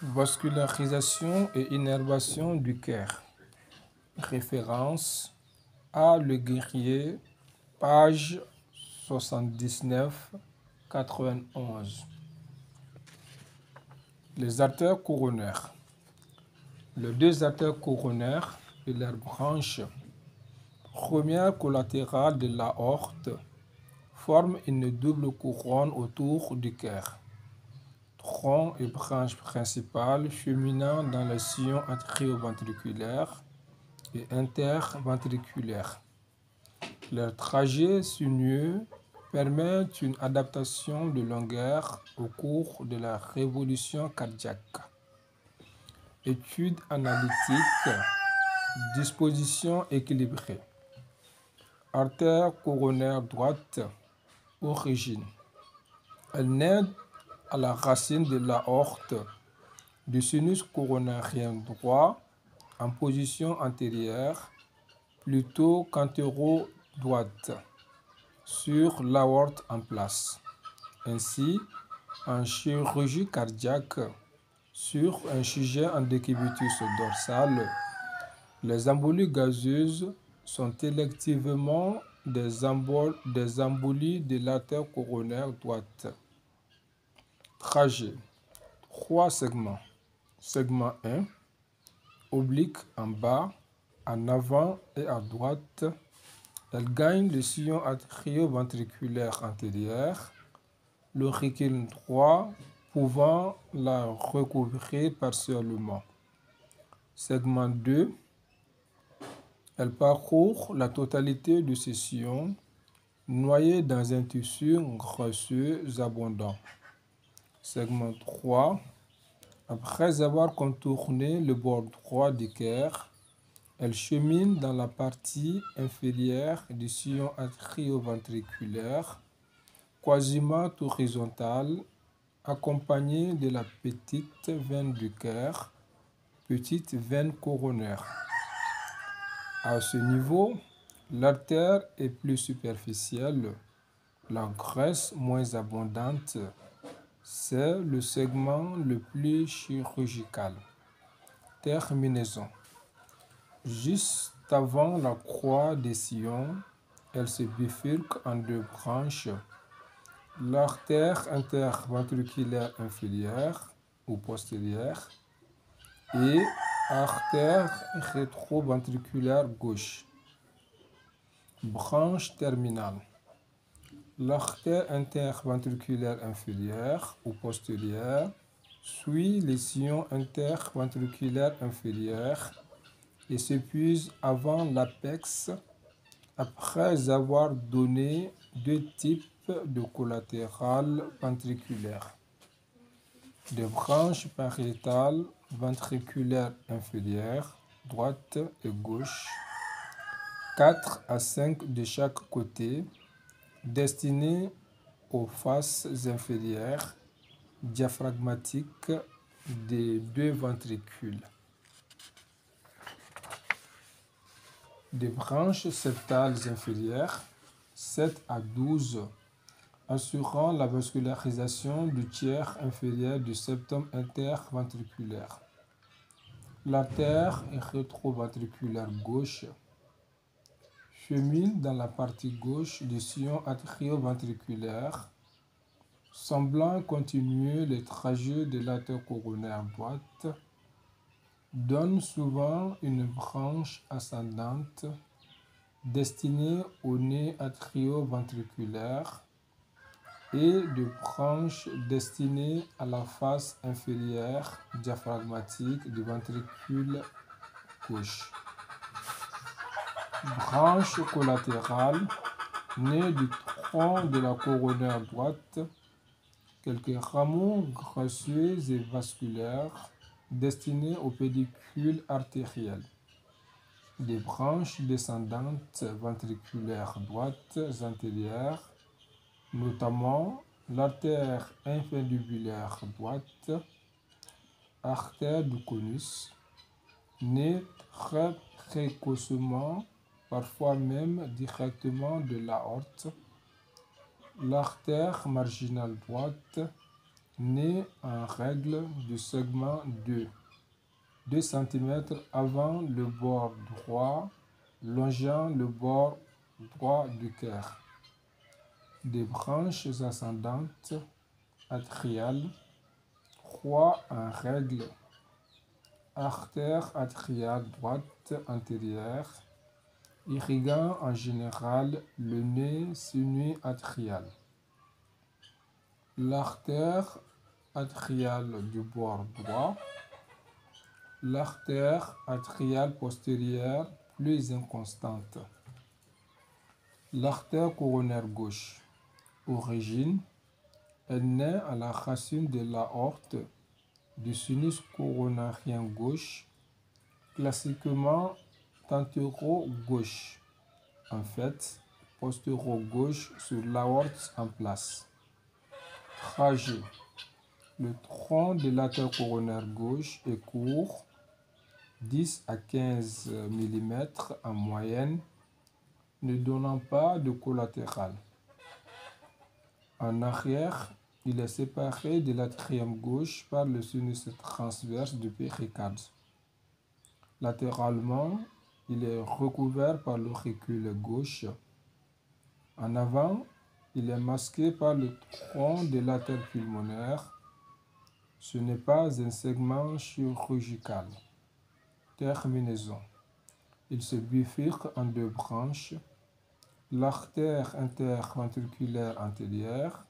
Vascularisation et innervation du cœur. Référence A. Le Guerrier, page 79-91. Les artères coronaires. Les deux artères coronaires et leurs branches première collatérale de l'aorte forment une double couronne autour du cœur. Tronc et branche principale cheminant dans le sillon atrioventriculaire et interventriculaire. Leur trajet sinueux permet une adaptation de longueur au cours de la révolution cardiaque. Étude analytique, disposition équilibrée. Artère coronaire droite, origine. Elle naît à la racine de l'aorte du sinus coronarien droit en position antérieure plutôt qu'antéro-droite sur l'aorte en place. Ainsi, en chirurgie cardiaque, sur un sujet en décubitus dorsal, les embolies gazeuses sont électivement des embolies de l'artère coronaire droite. Trajet. 3 segments. Segment 1, oblique en bas, en avant et à droite. Elle gagne le sillon atrioventriculaire antérieur, l'auricule droit pouvant la recouvrir partiellement. Segment 2, elle parcourt la totalité de ce sillon, noyée dans un tissu graisseux abondant. Segment 3, après avoir contourné le bord droit du cœur, elle chemine dans la partie inférieure du sillon atrioventriculaire, quasiment horizontale, accompagnée de la petite veine du cœur, petite veine coronaire. À ce niveau, l'artère est plus superficielle, la graisse moins abondante. C'est le segment le plus chirurgical. Terminaison. Juste avant la croix des sillons, elle se bifurque en deux branches. L'artère interventriculaire inférieure ou postérieure et artère rétroventriculaire gauche. Branche terminale. L'artère interventriculaire inférieure ou postérieure suit les sillons interventriculaires inférieurs et s'épuise avant l'apex après avoir donné deux types de collatérales ventriculaires. Des branches pariétales ventriculaires inférieures, droite et gauche, 4 à 5 de chaque côté, destinées aux faces inférieures diaphragmatiques des deux ventricules. Des branches septales inférieures, 7 à 12, assurant la vascularisation du tiers inférieur du septum interventriculaire. L'artère rétroventriculaire gauche chemine dans la partie gauche du sillon atrioventriculaire, semblant continuer le trajet de l'artère coronaire droite, donne souvent une branche ascendante destinée au nez atrioventriculaire et de branches destinées à la face inférieure diaphragmatique du ventricule gauche. Branche collatérale née du tronc de la coronaire droite, quelques rameaux graisseux et vasculaires destinés au pédicule artériel. Des branches descendantes ventriculaires droites antérieures, notamment l'artère infundibulaire droite, artère du conus, née très précocement, parfois même directement de l'aorte, l'artère marginale droite, née en règle du segment de 2 cm avant le bord droit, longeant le bord droit du cœur. Des branches ascendantes atriales, 3 en règle, artère atriale droite antérieure, irriguant en général le nez sinus-atrial. L'artère atriale du bord droit, l'artère atriale postérieure plus inconstante. L'artère coronaire gauche. Origine, elle naît à la racine de l'aorte du sinus coronarien gauche, classiquement antéro-gauche, en fait postéro-gauche sur l'aorte en place. Trajet. Le tronc de l'artère coronaire gauche est court, 10 à 15 mm en moyenne, ne donnant pas de collatéral. En arrière, il est séparé de l'atrium gauche par le sinus transverse du péricarde. Latéralement, il est recouvert par l'auricule gauche. En avant, il est masqué par le tronc de l'artère pulmonaire. Ce n'est pas un segment chirurgical. Terminaison. Il se bifurque en 2 branches. L'artère interventriculaire antérieure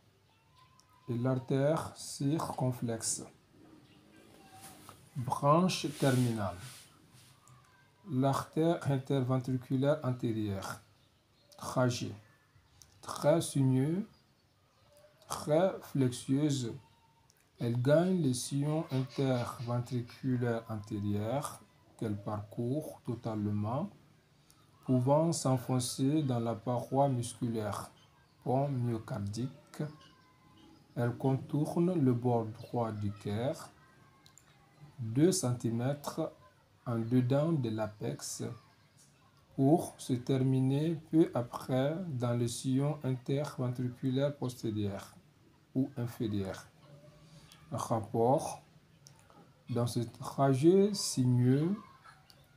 et l'artère circonflexe. Branche terminale. L'artère interventriculaire antérieure. Trajet. Très sinueux, très flexueuse. Elle gagne le sillon interventriculaire antérieur qu'elle parcourt totalement, pouvant s'enfoncer dans la paroi musculaire, pont myocardique. Elle contourne le bord droit du cœur, 2 cm en dedans de l'apex, pour se terminer peu après dans le sillon interventriculaire postérieur ou inférieur. Rapport. Dans ce trajet sinueux,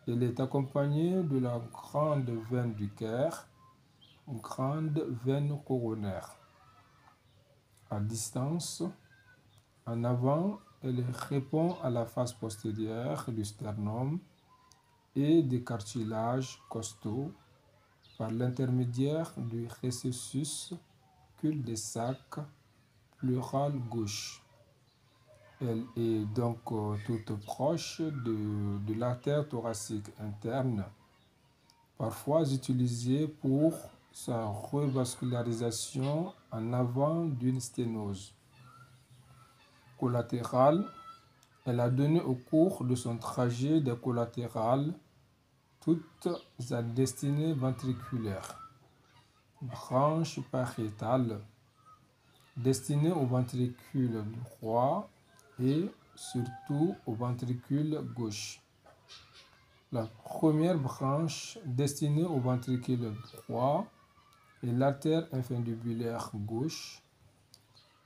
elle est accompagnée de la grande veine du cœur, grande veine coronaire. À distance, en avant, elle répond à la face postérieure du sternum et des cartilages costaux par l'intermédiaire du récessus cul-de-sac pleural gauche. Elle est donc toute proche de l'artère thoracique interne, parfois utilisée pour sa revascularisation en avant d'une sténose. Collatérale, elle a donné au cours de son trajet des collatérales toutes à destinée ventriculaire. Branche pariétale, destinée au ventricule droit et surtout au ventricule gauche. La première branche destinée au ventricule droit est l'artère infundibulaire gauche,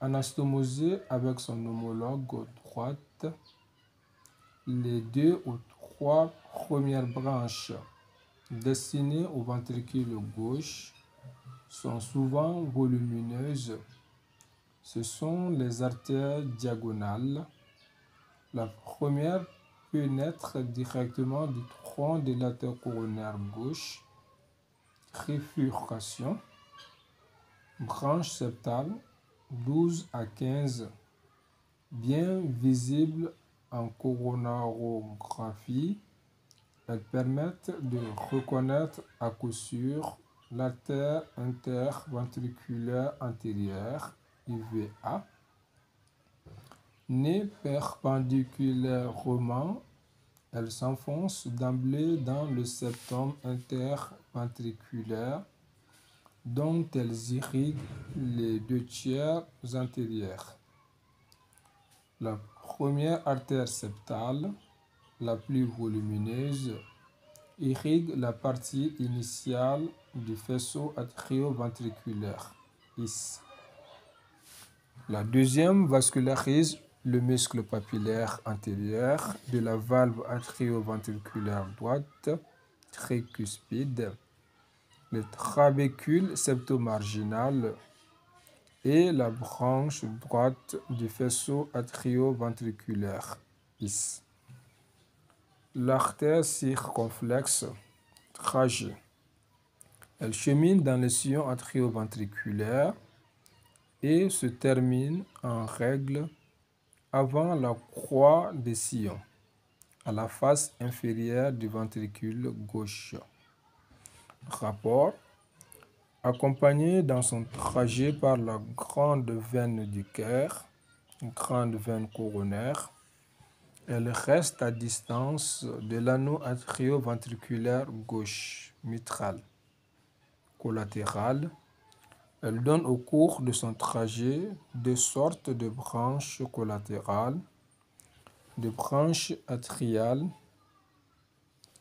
anastomosée avec son homologue droite. Les 2 ou 3 premières branches destinées au ventricule gauche sont souvent volumineuses. Ce sont les artères diagonales. La première peut naître directement du tronc de l'artère coronaire gauche. Trifurcation. Branche septale, 12 à 15, bien visible en coronarographie. Elles permettent de reconnaître à coup sûr l'artère interventriculaire antérieure, IVA. Née perpendiculairement, elle s'enfonce d'emblée dans le septum interventriculaire, dont elles irriguent les 2 tiers antérieurs. La première artère septale, la plus volumineuse, irrigue la partie initiale du faisceau atrioventriculaire, IS. La deuxième vascularise le muscle papillaire antérieur de la valve atrioventriculaire droite tricuspide, le trabécule septomarginal et la branche droite du faisceau atrioventriculaire IS. L'artère circonflexe trachée. Elle chemine dans le sillon atrioventriculaire et se termine en règle avant la croix des sillons, à la face inférieure du ventricule gauche. Rapport: accompagnée dans son trajet par la grande veine du cœur, grande veine coronaire, elle reste à distance de l'anneau atrioventriculaire gauche mitral. Collatéral, elle donne au cours de son trajet deux sortes de branches collatérales, de branches atriales,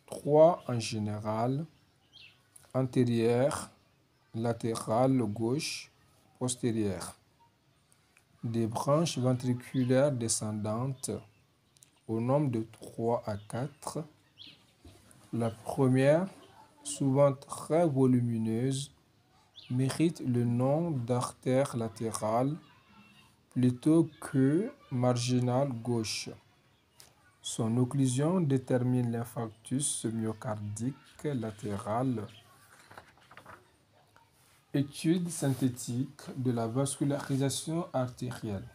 trois en général, antérieure, latérale gauche, postérieure. Des branches ventriculaires descendantes au nombre de 3 à 4. La première, souvent très volumineuse, mérite le nom d'artère latérale plutôt que marginale gauche. Son occlusion détermine l'infarctus myocardique latéral. Étude synthétique de la vascularisation artérielle.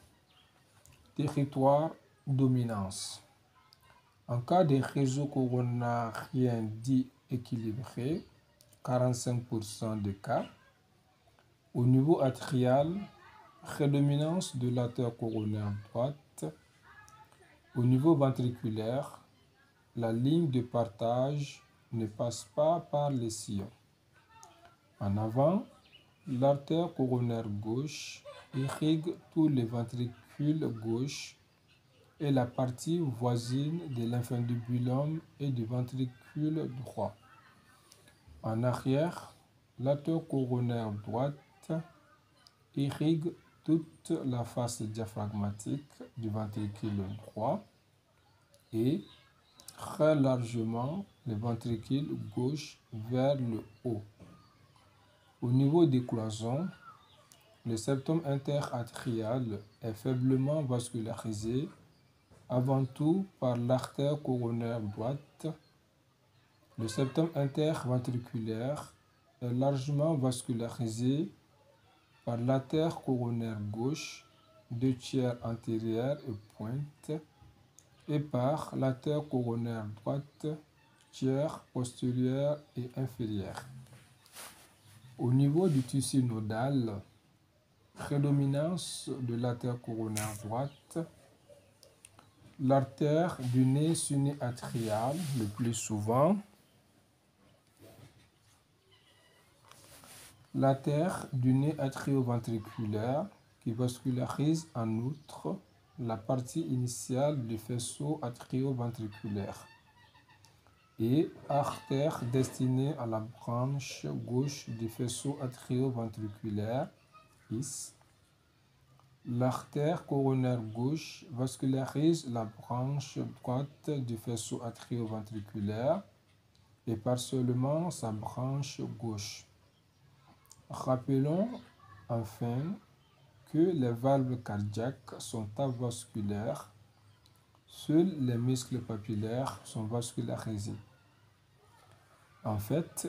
Territoire dominance. En cas de réseau coronarien dit équilibré, 45% des cas, au niveau atrial, prédominance de l'artère coronaire droite. Au niveau ventriculaire, la ligne de partage ne passe pas par les sillons. En avant, l'artère coronaire gauche irrigue tous les ventricules gauche et la partie voisine de l'infundibulum et du ventricule droit. En arrière, l'artère coronaire droite irrigue toute la face diaphragmatique du ventricule droit et très largement le ventricule gauche vers le haut. Au niveau des cloisons, le septum interatrial est faiblement vascularisé, avant tout par l'artère coronaire droite. Le septum interventriculaire est largement vascularisé par l'artère coronaire gauche, 2/3 antérieure et pointe, et par l'artère coronaire droite, tiers postérieur et inférieur. Au niveau du tissu nodal, prédominance de l'artère coronaire droite, l'artère du nez sunéatrial le plus souvent, l'artère du nez atrioventriculaire qui vascularise en outre la partie initiale du faisceau atrioventriculaire et artère destinée à la branche gauche du faisceau atrioventriculaire IS. L'artère coronaire gauche vascularise la branche droite du faisceau atrioventriculaire et partiellement sa branche gauche. Rappelons enfin que les valves cardiaques sont avasculaires. Seuls les muscles papillaires sont vascularisés. En fait,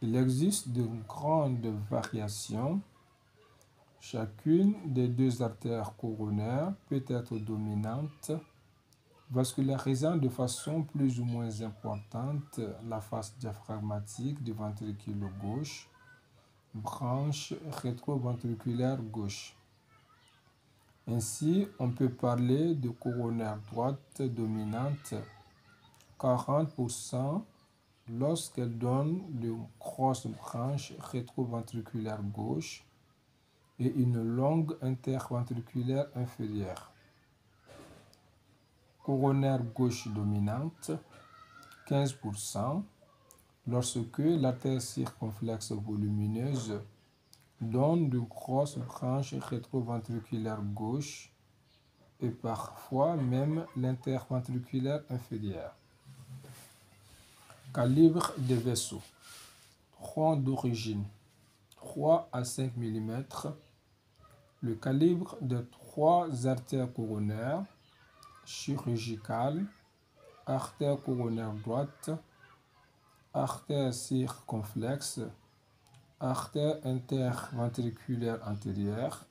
il existe de grandes variations. Chacune des deux artères coronaires peut être dominante, vascularisant de façon plus ou moins importante la face diaphragmatique du ventricule gauche, branche rétroventriculaire gauche. Ainsi, on peut parler de coronaire droite dominante 40% lorsqu'elle donne une grosse branche rétroventriculaire gauche et une longue interventriculaire inférieure. Coronaire gauche dominante 15% lorsque l'artère circonflexe volumineuse donne de grosses branches rétroventriculaires gauche et parfois même l'interventriculaire inférieur. Calibre des vaisseaux. Tronc d'origine 3 à 5 mm. Le calibre des 3 artères coronaires chirurgicales, artère coronaire droite, artère circonflexe, artère interventriculaire antérieure,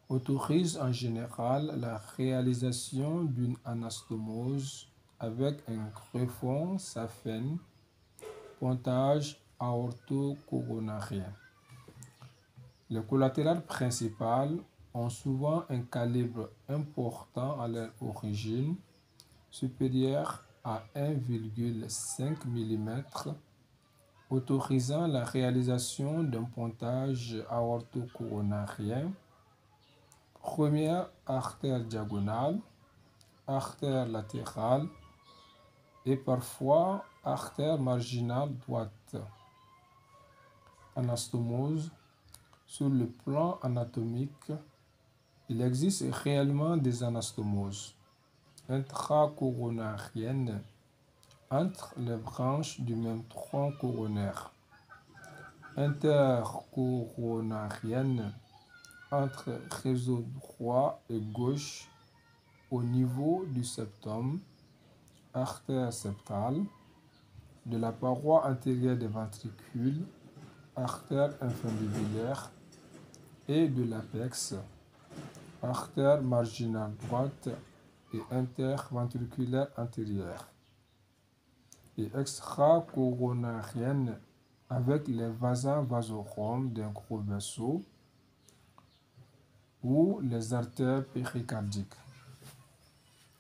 autorise en général la réalisation d'une anastomose avec un greffon saphène, pontage aorto-coronarien. Les collatérales principales ont souvent un calibre important à leur origine, supérieur à 1,5 mm, autorisant la réalisation d'un pontage aorto-coronarien, première artère diagonale, artère latérale et parfois artère marginale droite. Anastomose. Sur le plan anatomique, il existe réellement des anastomoses intracoronariennes entre les branches du même tronc coronaire, intercoronariennes entre réseau droit et gauche au niveau du septum, artère septale, de la paroi antérieure des ventricules, artère infundibulaire, et de l'apex, artère marginale droite et interventriculaire antérieure, et extracoronarienne avec les vasa vasorum d'un gros vaisseau ou les artères péricardiques.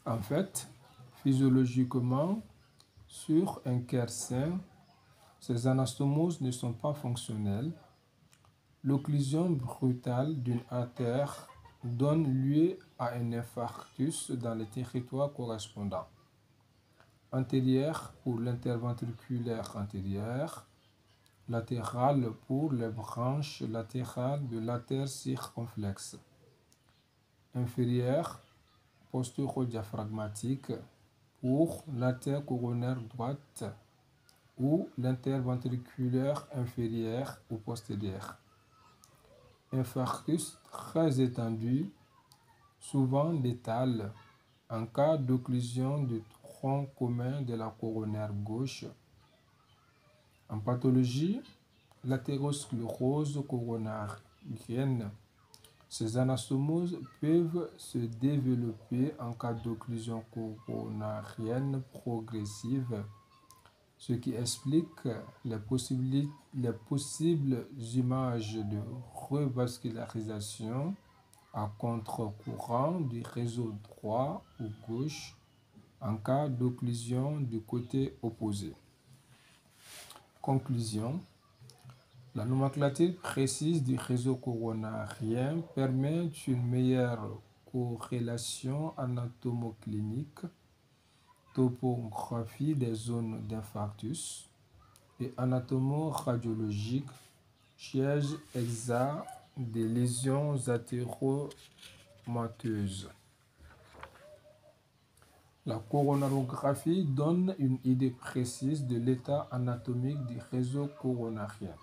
En fait, physiologiquement, sur un cœur sain, ces anastomoses ne sont pas fonctionnelles. L'occlusion brutale d'une artère donne lieu à un infarctus dans le territoire correspondant. Antérieure pour l'interventriculaire antérieur, latérale pour les branches latérales de l'artère circonflexe, inférieure postéro-diaphragmatique pour l'artère coronaire droite ou l'interventriculaire inférieur ou postérieur. Infarctus très étendu, souvent létal, en cas d'occlusion du tronc commun de la coronaire gauche. En pathologie, l'athérosclérose coronarienne. Ces anastomoses peuvent se développer en cas d'occlusion coronarienne progressive, ce qui explique les possibles images de revascularisation à contre-courant du réseau droit ou gauche en cas d'occlusion du côté opposé. Conclusion. La nomenclature précise du réseau coronarien permet une meilleure corrélation anatomoclinique, topographie des zones d'infarctus et anatomo-radiologique, siège exact des lésions athéromateuses. La coronarographie donne une idée précise de l'état anatomique du réseau coronarien.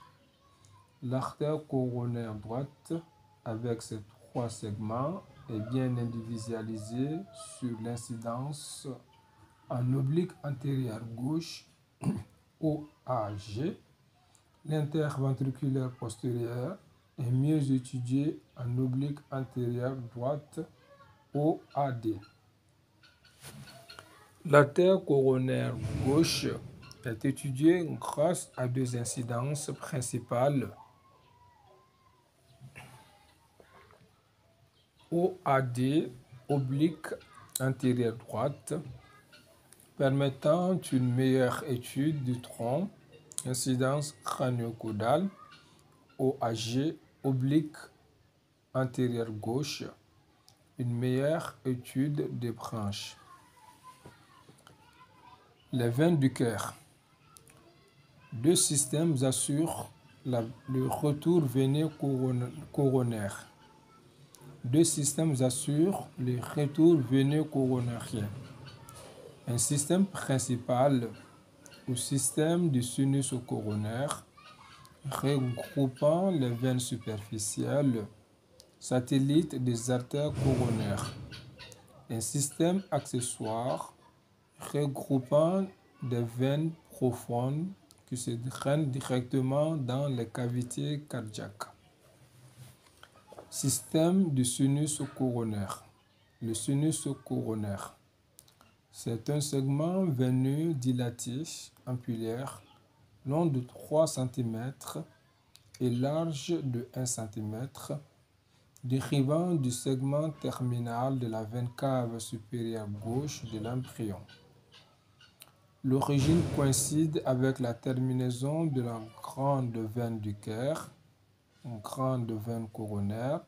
L'artère coronaire droite, avec ses 3 segments, est bien individualisée sur l'incidence en oblique antérieur gauche, OAG. L'interventriculaire postérieur est mieux étudié en oblique antérieur droite, OAD. L'artère coronaire gauche est étudiée grâce à 2 incidences principales, OAD, oblique antérieure droite, permettant une meilleure étude du tronc, incidence crânio-caudale, OAG, oblique antérieure gauche, une meilleure étude des branches. Les veines du cœur. 2 systèmes assurent le retour veineux coronaire. Deux systèmes assurent le retour veineux coronarien. Un système principal ou système du sinus coronaire regroupant les veines superficielles, satellites des artères coronaires. Un système accessoire regroupant des veines profondes qui se drainent directement dans les cavités cardiaques. Système du sinus coronaire. Le sinus coronaire. C'est un segment veineux dilaté, ampullaire, long de 3 cm et large de 1 cm, dérivant du segment terminal de la veine cave supérieure gauche de l'embryon. L'origine coïncide avec la terminaison de la grande veine du cœur, une grande veine coronaire,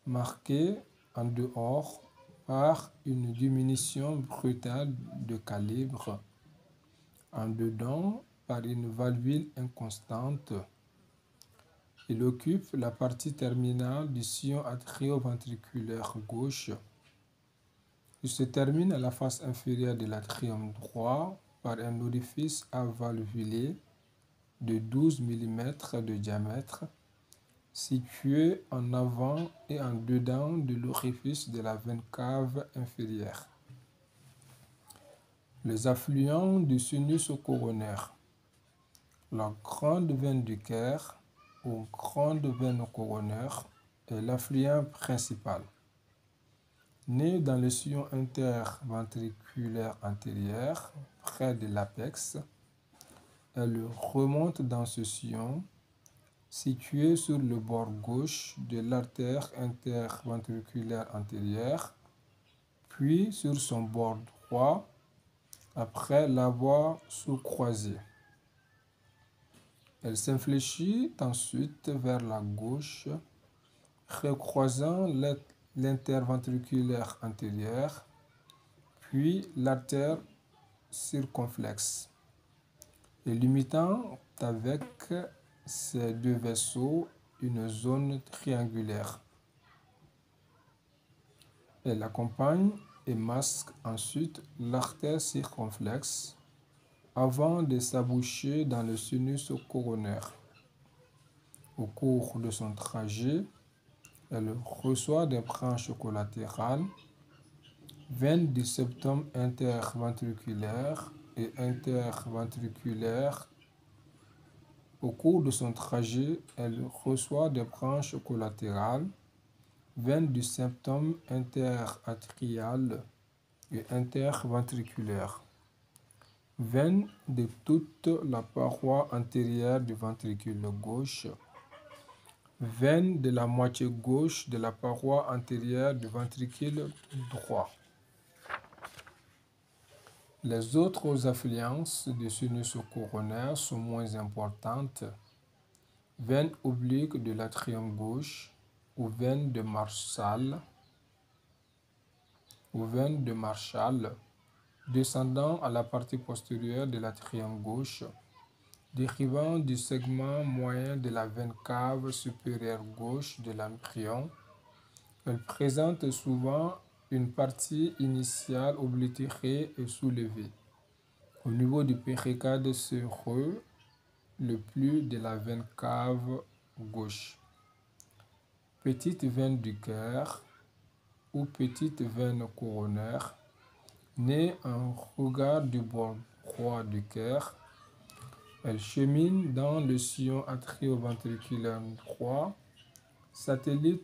marquée en dehors par une diminution brutale de calibre, en dedans par une valvule inconstante. Il occupe la partie terminale du sillon atrioventriculaire gauche. Il se termine à la face inférieure de l'atrium droit par un orifice avalvulé de 12 mm de diamètre, situé en avant et en dedans de l'orifice de la veine cave inférieure. Les affluents du sinus coronaire. La grande veine du cœur ou grande veine coronaire est l'affluent principal. Né dans le sillon interventriculaire antérieur, près de l'apex, elle remonte dans ce sillon, situé sur le bord gauche de l'artère interventriculaire antérieure, puis sur son bord droit, après l'avoir sous-croisé. Elle s'infléchit ensuite vers la gauche, recroisant l'interventriculaire antérieur, puis l'artère circonflexe, et limitant avec ces deux vaisseaux une zone triangulaire. Elle accompagne et masque ensuite l'artère circonflexe avant de s'aboucher dans le sinus coronaire. Au cours de son trajet, elle reçoit des branches collatérales, veines du septum interventriculaire et interventriculaire. Au cours de son trajet, elle reçoit des branches collatérales, veines du septum interatrial et interventriculaire, veines de toute la paroi antérieure du ventricule gauche, veine de la moitié gauche de la paroi antérieure du ventricule droit. Les autres affluences du sinus coronaire sont moins importantes. Veine oblique de l'atrium gauche ou veine de Marshall, descendant à la partie postérieure de l'atrium gauche, dérivant du segment moyen de la veine cave supérieure gauche de l'embryon. Elle présente souvent une partie initiale oblitérée et soulevée. Au niveau du péricarde séreux, le plus de la veine cave gauche. Petite veine du cœur ou petite veine coronaire, née en regard du bord droit du cœur. Elle chemine dans le sillon atrioventriculaire droit, satellite